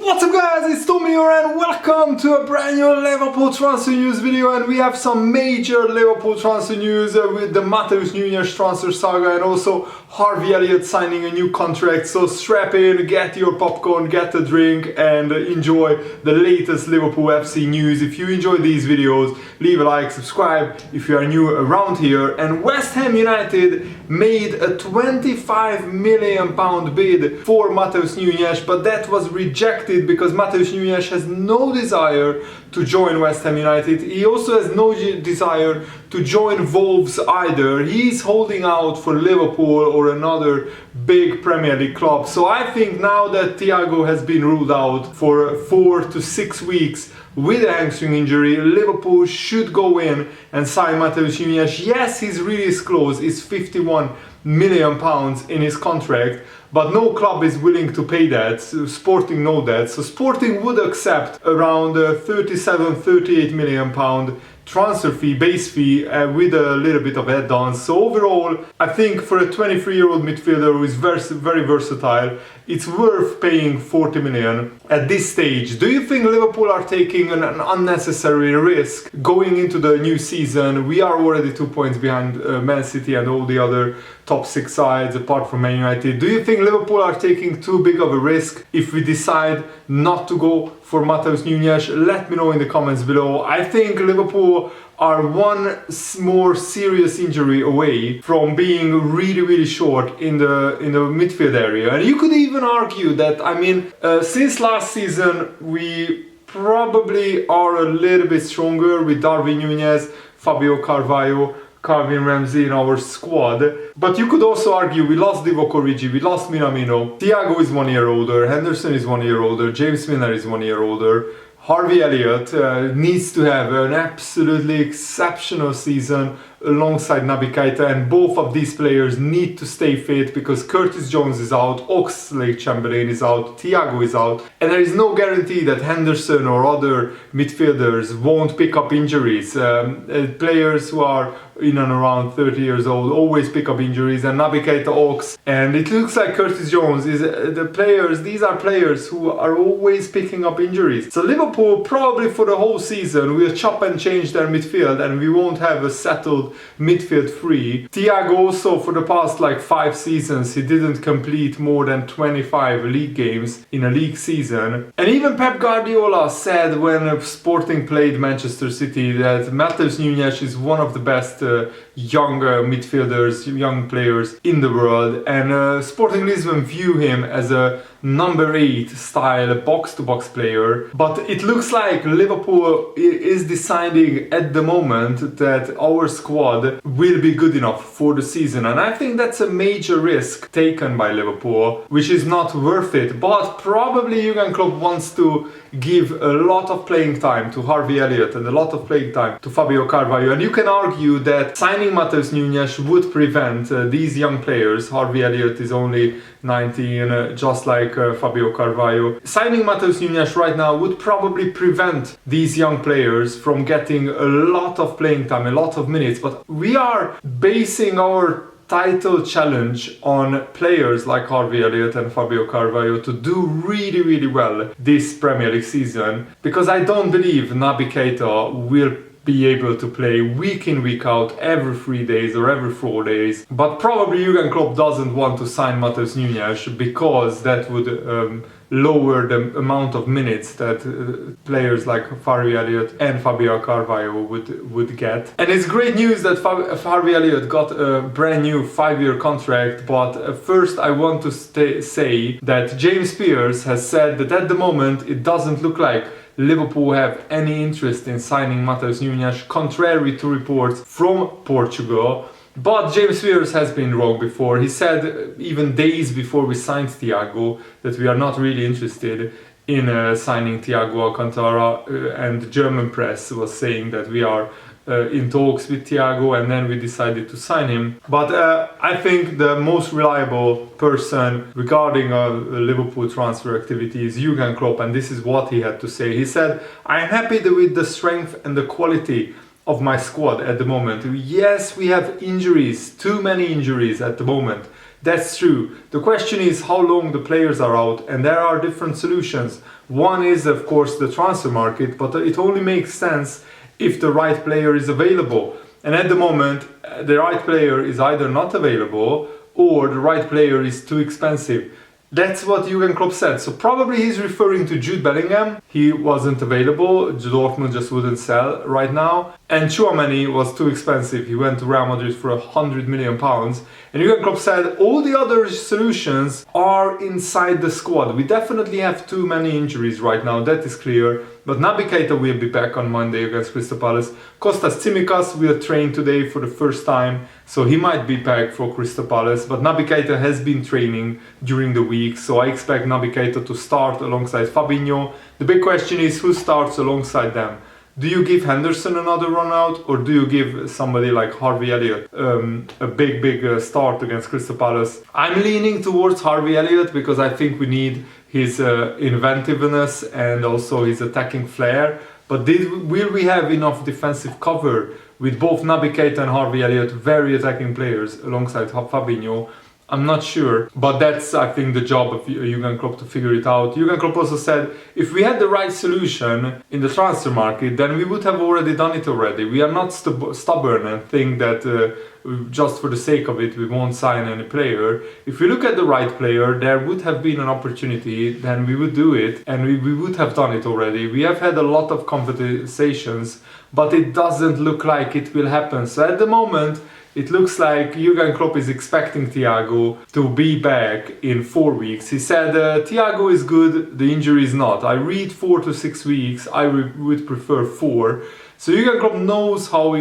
What's up guys, it's Tommy here and welcome to a brand new Liverpool transfer news video, and we have some major Liverpool transfer news with the Matheus Nunes transfer saga and also Harvey Elliott signing a new contract. So strap in, get your popcorn, get a drink and enjoy the latest Liverpool FC news. If you enjoy these videos, leave a like, subscribe if you are new around here. And West Ham United made a £25 million bid for Matheus Nunes, but that was rejected because Matheus Nunes has no desire to join West Ham United. He also has no desire to join Wolves either. He's holding out for Liverpool or another big Premier League club. So I think now that Thiago has been ruled out for 4 to 6 weeks with a hamstring injury, Liverpool should go in and sign Matheus Nunes. Yes, he's really close. It's £51 million in his contract, but no club is willing to pay that. Sporting know that. So Sporting would accept around 37-38 million pound transfer fee, base fee, with a little bit of add-ons. So overall, I think for a 23-year-old midfielder who is very versatile, it's worth paying 40 million at this stage. Do you think Liverpool are taking an unnecessary risk going into the new season? We are already 2 points behind Man City and all the other top 6 sides apart from Man United. Do you think Liverpool are taking too big of a risk if we decide not to go for Matheus Nunes? Let me know in the comments below. I think Liverpool are one more serious injury away from being really short in the midfield area. And you could even argue that, I mean, since last season we probably are a little bit stronger with Harvey Nunes, Fabio Carvalho, Calvin Ramsey in our squad. But you could also argue we lost Divock Origi, we lost Minamino, Thiago is 1 year older, Henderson is 1 year older, James Milner is 1 year older. Harvey Elliott needs to have an absolutely exceptional season alongside Naby Keita, and both of these players need to stay fit because Curtis Jones is out, Oxlade-Chamberlain is out, Thiago is out, and there is no guarantee that Henderson or other midfielders won't pick up injuries. Players who are in and around 30 years old always pick up injuries, and Naby Keita, Ox, and it looks like Curtis Jones is these are players who are always picking up injuries. So Liverpool probably for the whole season will chop and change their midfield and we won't have a settled midfield free. Thiago also for the past 5 seasons he didn't complete more than 25 league games in a league season. And even Pep Guardiola said when Sporting played Manchester City that Matheus Nunes is one of the best young midfielders, young players in the world, and Sporting Lisbon view him as a number 8 style box-to-box player. But it looks like Liverpool is deciding at the moment that our squad will be good enough for the season, and I think that's a major risk taken by Liverpool, which is not worth it. But probably Jurgen Klopp wants to give a lot of playing time to Harvey Elliott and a lot of playing time to Fabio Carvalho, and you can argue that signing Matheus Nunes would prevent these young players. Harvey Elliott is only 19, just like Fabio Carvalho. Signing Matheus Nunes right now would probably prevent these young players from getting a lot of playing time, a lot of minutes. But we are basing our title challenge on players like Harvey Elliott and Fabio Carvalho to do really well this Premier League season, because I don't believe Naby Keita will be able to play week in, week out, every 3 days or every 4 days. But probably Jurgen Klopp doesn't want to sign Matheus Nunes because that would lower the amount of minutes that players like Harvey Elliott and Fabio Carvalho would get. And it's great news that Harvey Elliott got a brand new 5-year contract, but first I want to say that James Spears has said that at the moment it doesn't look like Liverpool have any interest in signing Matheus Nunes, contrary to reports from Portugal. But James Spears has been wrong before. He said even days before we signed Thiago that we are not really interested in signing Thiago Alcantara, and the German press was saying that we are in talks with Thiago, and then we decided to sign him. But I think the most reliable person regarding Liverpool transfer activity is Jurgen Klopp, and this is what he had to say. He said, "I'm happy with the strength and the quality of my squad at the moment. Yes, we have injuries, too many injuries at the moment. That's true. The question is how long the players are out, and there are different solutions. One is, of course, the transfer market, but it only makes sense if the right player is available. And at the moment, the right player is either not available or the right player is too expensive. That's what Jurgen Klopp said. So probably he's referring to Jude Bellingham. He wasn't available. Dortmund just wouldn't sell right now. And Tchouaméni was too expensive. He went to Real Madrid for £100 million. And Jurgen Klopp said all the other solutions are inside the squad. We definitely have too many injuries right now. That is clear. But Naby Keita will be back on Monday against Crystal Palace. Kostas Tsimikas will train today for the first time, so he might be back for Crystal Palace. But Naby Keita has been training during the week, so I expect Naby Keita to start alongside Fabinho. The big question is who starts alongside them. Do you give Henderson another run out, or do you give somebody like Harvey Elliott a big start against Crystal Palace? I'm leaning towards Harvey Elliott because I think we need his inventiveness and also his attacking flair. But will we have enough defensive cover with both Naby Keita and Harvey Elliott, very attacking players, alongside Fabinho? I'm not sure, but that's, I think, the job of Jurgen Klopp to figure it out. Jurgen Klopp also said, if we had the right solution in the transfer market, then we would have already done it already. We are not stubborn and think that just for the sake of it, we won't sign any player. If we look at the right player, there would have been an opportunity, then we would do it, and we would have done it already. We have had a lot of conversations, but it doesn't look like it will happen. So at the moment, it looks like Jurgen Klopp is expecting Thiago to be back in 4 weeks. He said, Thiago is good, the injury is not. I read 4 to 6 weeks, I would prefer 4. So Jurgen Klopp knows how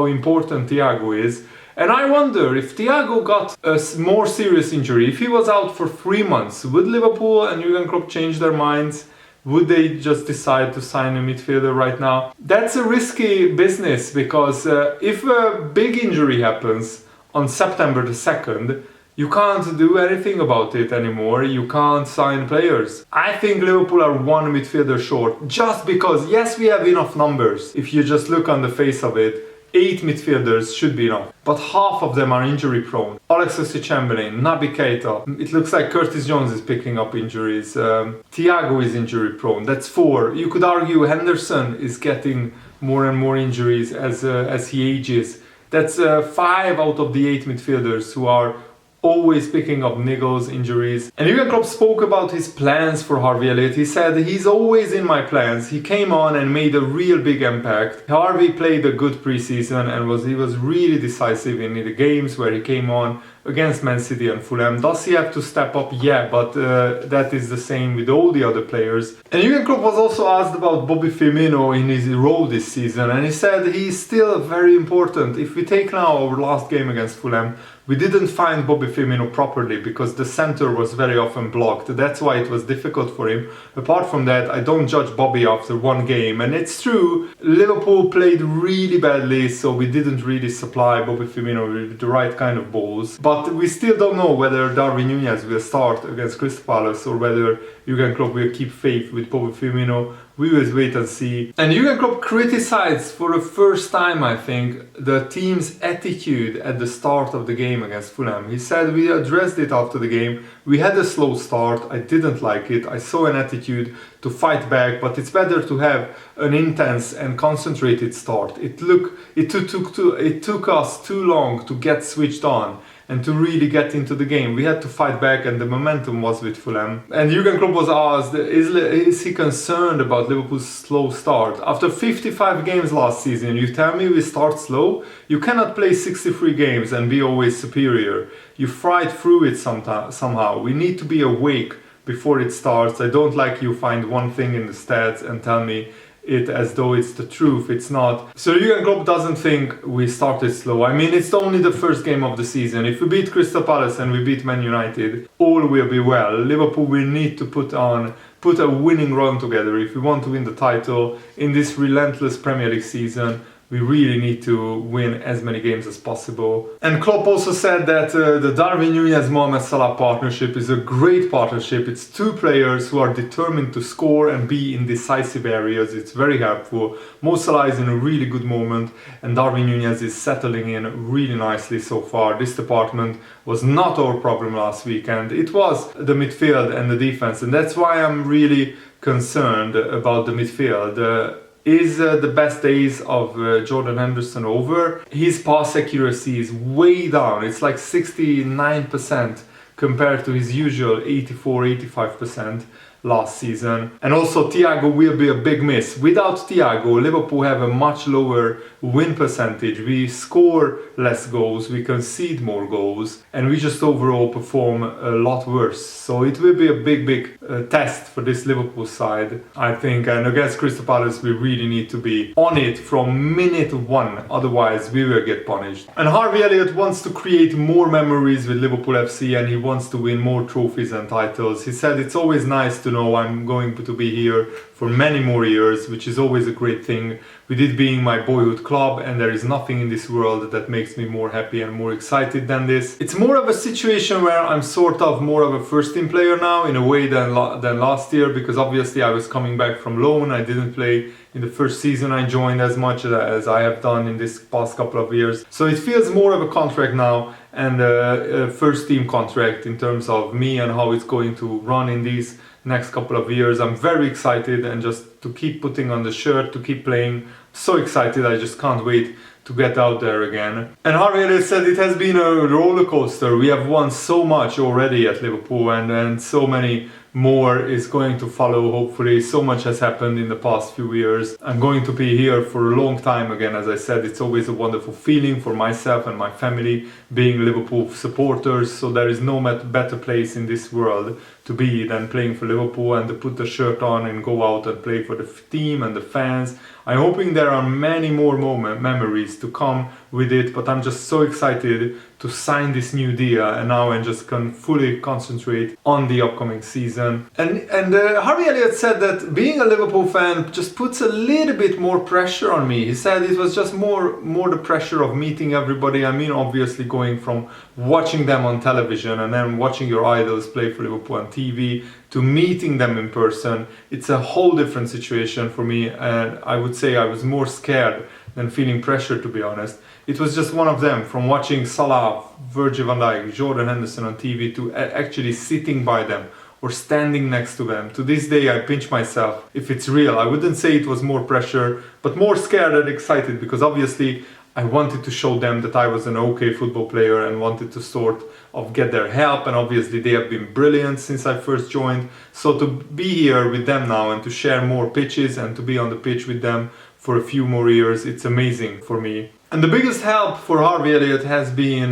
important Thiago is. And I wonder if Thiago got a more serious injury, if he was out for 3 months, would Liverpool and Jurgen Klopp change their minds? Would they just decide to sign a midfielder right now? That's a risky business because if a big injury happens on September the 2nd, you can't do anything about it anymore. You can't sign players. I think Liverpool are one midfielder short just because, yes, we have enough numbers. If you just look on the face of it, 8 midfielders should be enough, but half of them are injury prone. Alex Oxlade-Chamberlain, Naby Keita. It looks like Curtis Jones is picking up injuries. Thiago is injury prone. That's 4. You could argue Henderson is getting more and more injuries as he ages. That's 5 out of the 8 midfielders who are always picking up niggles, injuries. And Jurgen Klopp spoke about his plans for Harvey Elliott. He said, he's always in my plans. He came on and made a real big impact. Harvey played a good preseason and he was really decisive in the games where he came on against Man City and Fulham. Does he have to step up? Yeah, but that is the same with all the other players. And Jurgen Klopp was also asked about Bobby Firmino in his role this season, and he said he's still very important. If we take now our last game against Fulham, we didn't find Bobby Firmino properly because the center was very often blocked. That's why it was difficult for him. Apart from that, I don't judge Bobby after one game. And it's true, Liverpool played really badly, so we didn't really supply Bobby Firmino with the right kind of balls. But we still don't know whether Darwin Núñez will start against Crystal Palace or whether Jurgen Klopp will keep faith with Bobby Firmino. We will wait and see. And Jurgen Klopp criticized for the first time, I think, the team's attitude at the start of the game against Fulham. He said, we addressed it after the game. We had a slow start. I didn't like it. I saw an attitude to fight back, but it's better to have an intense and concentrated start. It took us too long to get switched on and to really get into the game. We had to fight back and the momentum was with Fulham. And Jurgen Klopp was asked, is he concerned about Liverpool's slow start? After 55 games last season, you tell me we start slow? You cannot play 63 games and be always superior. You fight through it somehow. We need to be awake before it starts. I don't like you find one thing in the stats and tell me it as though it's the truth. It's not. So Jurgen Klopp doesn't think we started slow. I mean, it's only the first game of the season. If we beat Crystal Palace and we beat Man United, all will be well. Liverpool will need to put a winning run together if we want to win the title in this relentless Premier League season. we really need to win as many games as possible. And Klopp also said that the Darwin Núñez-Mohamed Salah partnership is a great partnership. It's two players who are determined to score and be in decisive areas. It's very helpful. Mo Salah is in a really good moment and Darwin Núñez is settling in really nicely so far. This department was not our problem last weekend. It was the midfield and the defense, and that's why I'm really concerned about the midfield. Is the best days of Jordan Henderson over? His pass accuracy is way down. It's like 69% compared to his usual 84-85% last season. And also Thiago will be a big miss. Without Thiago, Liverpool have a much lower win percentage. We score less goals, we concede more goals, and we just overall perform a lot worse. So it will be a big test for this Liverpool side, I think. And against Crystal Palace, we really need to be on it from minute one, otherwise we will get punished. And Harvey Elliott wants to create more memories with Liverpool FC, and he wants to win more trophies and titles. He said it's always nice to know I'm going to be here for many more years, which is always a great thing. With it being my boyhood club, and there is nothing in this world that makes me more happy and more excited than this. It's more of a situation where I'm sort of more of a first team player now in a way than last year, because obviously I was coming back from loan. I didn't play in the first season I joined as much as I have done in this past couple of years. So it feels more of a contract now, and a first team contract in terms of me and how it's going to run in these next couple of years. I'm very excited, and just to keep putting on the shirt, to keep playing. So excited, I just can't wait to get out there again. And Harvey Elliott said it has been a roller coaster. We have won so much already at Liverpool, and so many more is going to follow, hopefully. So much has happened in the past few years. I'm going to be here for a long time again. As I said, it's always a wonderful feeling for myself and my family being Liverpool supporters. So there is no better place in this world to be than playing for Liverpool, and to put the shirt on and go out and play for the team and the fans. I'm hoping there are many more memories to come with it, but I'm just so excited to sign this new deal, and now I just can fully concentrate on the upcoming season. And Harvey Elliott said that being a Liverpool fan just puts a little bit more pressure on me. He said it was just more the pressure of meeting everybody. I mean, obviously going from watching them on television and then watching your idols play for Liverpool on TV to meeting them in person. It's a whole different situation for me, and I would say I was more scared than feeling pressure, to be honest. It was just one of them, from watching Salah, Virgil van Dijk, Jordan Henderson on TV to actually sitting by them or standing next to them. To this day I pinch myself if it's real. I wouldn't say it was more pressure, but more scared and excited, because obviously I wanted to show them that I was an okay football player and wanted to sort of get their help, and obviously they have been brilliant since I first joined. So to be here with them now and to share more pitches and to be on the pitch with them for a few more years, it's amazing for me. And the biggest help for Harvey Elliott has been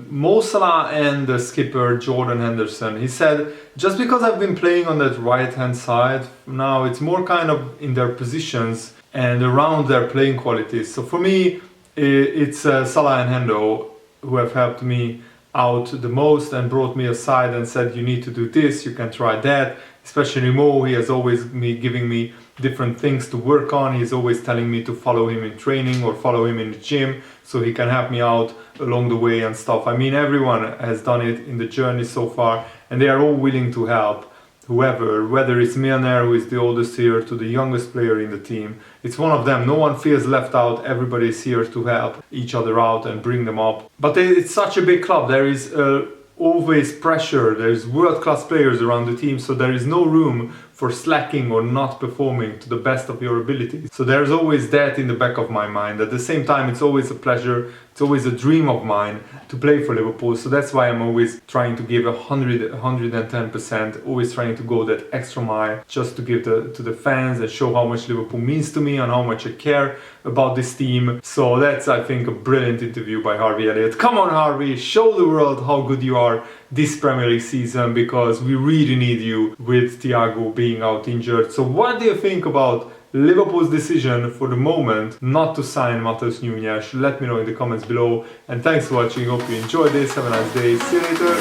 Mo Salah and the skipper Jordan Henderson. He said, just because I've been playing on that right hand side, now it's more kind of in their positions and around their playing qualities. So for me, it's Salah and Hendo who have helped me out the most and brought me aside and said, you need to do this, you can try that. Especially Mo, he has always giving me different things to work on. He's always telling me to follow him in training or follow him in the gym so he can help me out along the way and stuff. I mean, everyone has done it in the journey so far, and they are all willing to help whoever, whether it's Milner, who is the oldest here, to the youngest player in the team. It's one of them. No one feels left out. Everybody is here to help each other out and bring them up. But it's such a big club. There is always pressure. There's world-class players around the team, so there is no room for slacking or not performing to the best of your abilities. So there's always that in the back of my mind. At the same time, it's always a pleasure, it's always a dream of mine to play for Liverpool. So that's why I'm always trying to give 110%, always trying to go that extra mile just to give to the fans and show how much Liverpool means to me and how much I care about this team. So that's, I think, a brilliant interview by Harvey Elliott. Come on, Harvey, show the world how good you are this Premier League season, because we really need you with Thiago being out injured. So what do you think about Liverpool's decision for the moment not to sign Matheus Nunes? Let me know in the comments below, and thanks for watching. Hope you enjoyed this. Have a nice day. See you later.